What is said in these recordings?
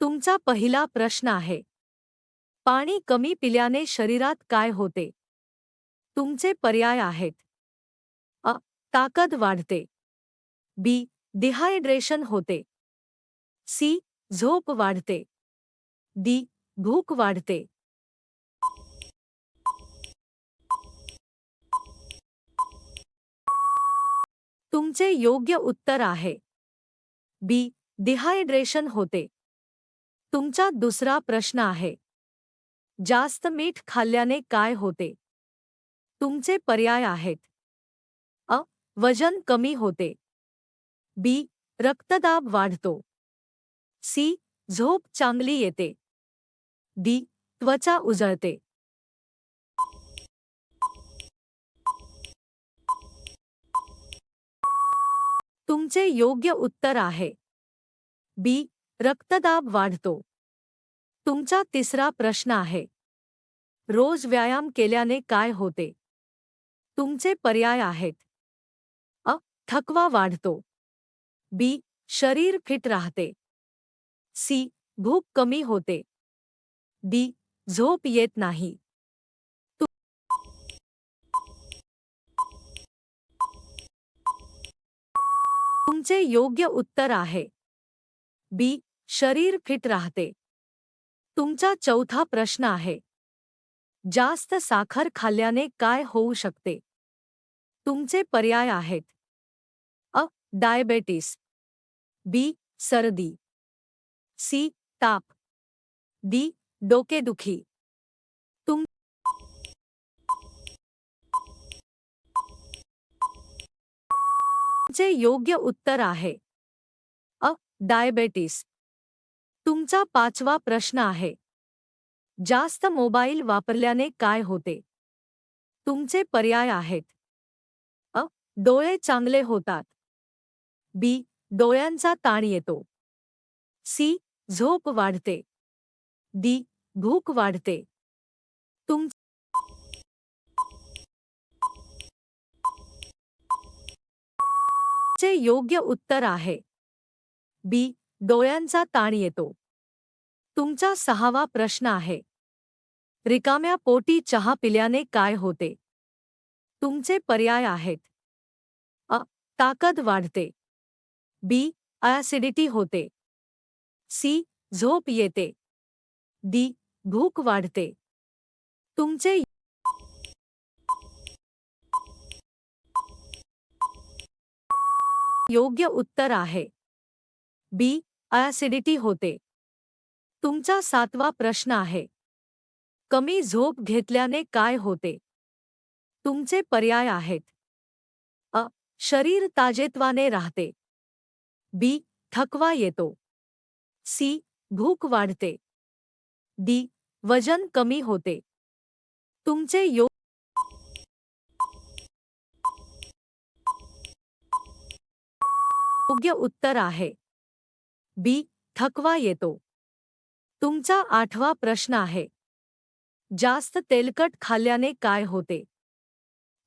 तुमचा पहिला प्रश्न आहे, पाणी कमी पिल्याने शरीरात काय होते? तुमचे पर्याय आहेत. अ. ताकद वाढते. बी. डिहायड्रेशन होते. सी. झोप वाढते. डी. भूक वाढते. तुमचे योग्य उत्तर आहे बी. डिहायड्रेशन होते. तुमचा दुसरा प्रश्न आहे, जास्त मीठ खाल्ल्याने काय होते? तुमचे पर्याय आहेत. अ. वजन कमी होते. बी. रक्तदाब वाढतो. सी. झोप चांगली येते. डी. त्वचा उजळते. तुमचे योग्य उत्तर आहे बी. रक्तदाब वाढतो. तुमचा तिसरा प्रश्न आहे, रोज व्यायाम केल्याने काय होते? तुमचे पर्याय आहेत. अ. थकवा वाढतो. बी. शरीर फिट राहते. सी. भूक कमी होते. डी. झोप येत नाही. तुमचे योग्य उत्तर आहे बी. शरीर फिट राहते. तुमचा चौथा प्रश्न आहे, जास्त साखर खाल्ल्याने काय होऊ शकते? तुमचे पर्याय आहेत. अ. डायबेटिस. बी. सर्दी. सी. ताप. डी. डोकेदुखी. तुमचे योग्य उत्तर आहे अ. डायबेटिस. तुमचा पाचवा प्रश्न आहे, जास्त मोबाईल वापरल्याने काय होते? तुमचे पर्याय आहेत. अ. डोळे चांगले होतात. बी. डोळ्यांचा ताण येतो. सी. झोप वाढते. डी. भूक वाढते. तुमचे योग्य उत्तर आहे बी. डोळ्यांचा ताण येतो. तुमचा सहावा प्रश्न आहे, रिकाम्या पोटी चहा पिल्याने काय होते? तुमचे पर्याय आहेत. अ. ताकद वाढते. बी. ॲसिडिटी होते. सी. झोप येते. डी. भूक वाढते. तुमचे योग्य उत्तर आहे बी. ॲसिडिटी होते. तुमचा सातवा प्रश्न आहे, कमी झोप घेतल्याने काय होते? तुमचे पर्याय आहेत. अ. शरीर ताजेतवाने राहते. बी. थकवा येतो. सी. भूक वाढते. डी. वजन कमी होते. तुमचे योग्य उत्तर आहे बी. थकवा येतो. तुमचा आठवा प्रश्न आहे, जास्त तेलकट खाल्ल्याने काय होते?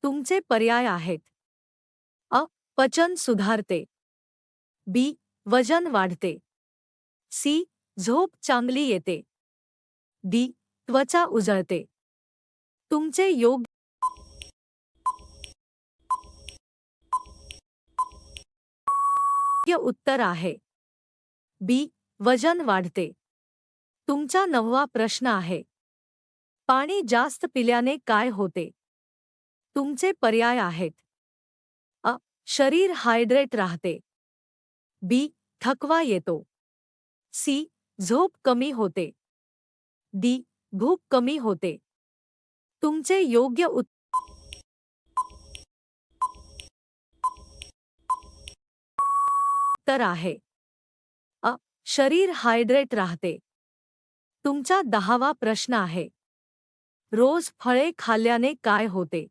तुमचे पर्याय आहेत. अ. पचन सुधारते. बी. वजन वाढते. सी. झोप चांगली येते. डी. त्वचा उजळते. तुमचे योग्य उत्तर आहे बी. वजन वाढते. तुमचा नववा प्रश्न आहे, पाणी जास्त पिल्याने काय होते? तुमचे पर्याय आहेत. अ. शरीर हायड्रेट राहते. बी. थकवा येतो. सी. झोप कमी होते. डी. भूक कमी होते. तुमचे योग्य उत्तर आहे अ. शरीर हायड्रेट राहते. तुमचा 10वा प्रश्न आहे, रोज फळे खाल्ल्याने काय होते?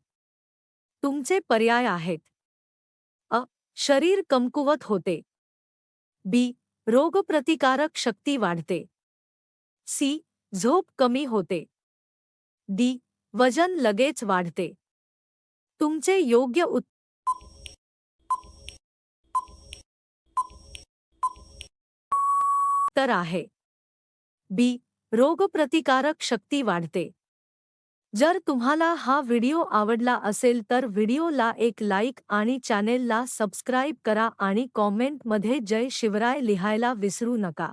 तुमचे पर्याय आहेत. अ. शरीर कमकुवत होते. बी. रोगप्रतिकारक शक्ती वाढते. सी. झोप कमी होते. डी. वजन लगेच वाढते. तुमचे योग्य उत्तर आहे बी. रोगप्रतिकारक शक्ती वाढते. जर तुम्हाला हा व्हिडिओ आवडला असेल तर व्हिडिओला एक लाईक आणि चॅनेलला सबस्क्राईब करा आणि कॉमेंटमध्ये जय शिवराय लिहायला विसरू नका.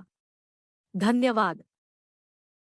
धन्यवाद.